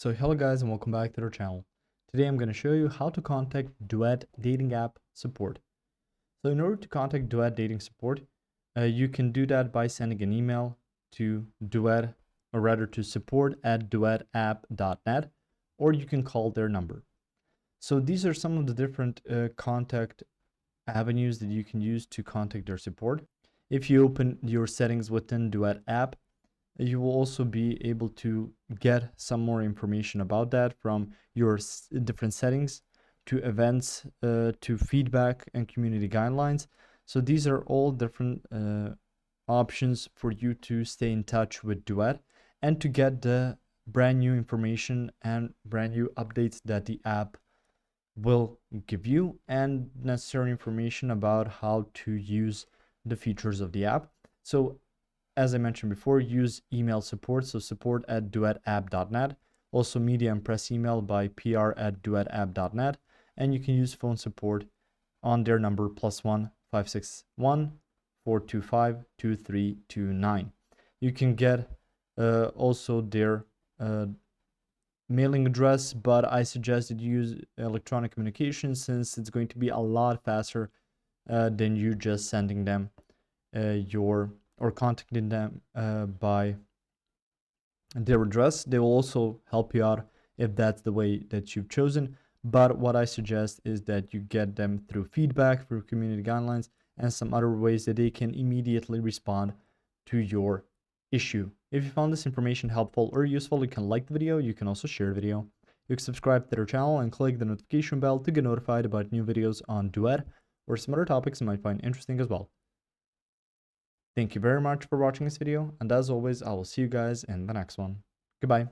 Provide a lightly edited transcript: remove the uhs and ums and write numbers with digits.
So hello guys and welcome back to our channel. Today I'm going to show you how to contact Duet dating app support. So in order to contact Duet dating support, you can do that by sending an email to Duet, or rather to support@duetapp.net, or you can call their number. So these are some of the different contact avenues that you can use to contact their support. If you open your settings within Duet app, you will also be able to get some more information about that, from your different settings to events to feedback and community guidelines. So these are all different options for you to stay in touch with Duet and to get the brand new information and brand new updates that the app will give you, and necessary information about how to use the features of the app. So as I mentioned before, use email support, so support@duetapp.net. Also media and press email by pr@duetapp.net. And you can use phone support on their number +1 561 425 2329. You can get also their mailing address, but I suggest that you use electronic communication, since it's going to be a lot faster than you just sending them or contacting them by their address. They will also help you out if that's the way that you've chosen. But what I suggest is that you get them through feedback, through community guidelines, and some other ways that they can immediately respond to your issue. If you found this information helpful or useful, you can like the video. You can also share the video. You can subscribe to their channel and click the notification bell to get notified about new videos on Duet or some other topics you might find interesting as well. Thank you very much for watching this video, and as always, I will see you guys in the next one. Goodbye.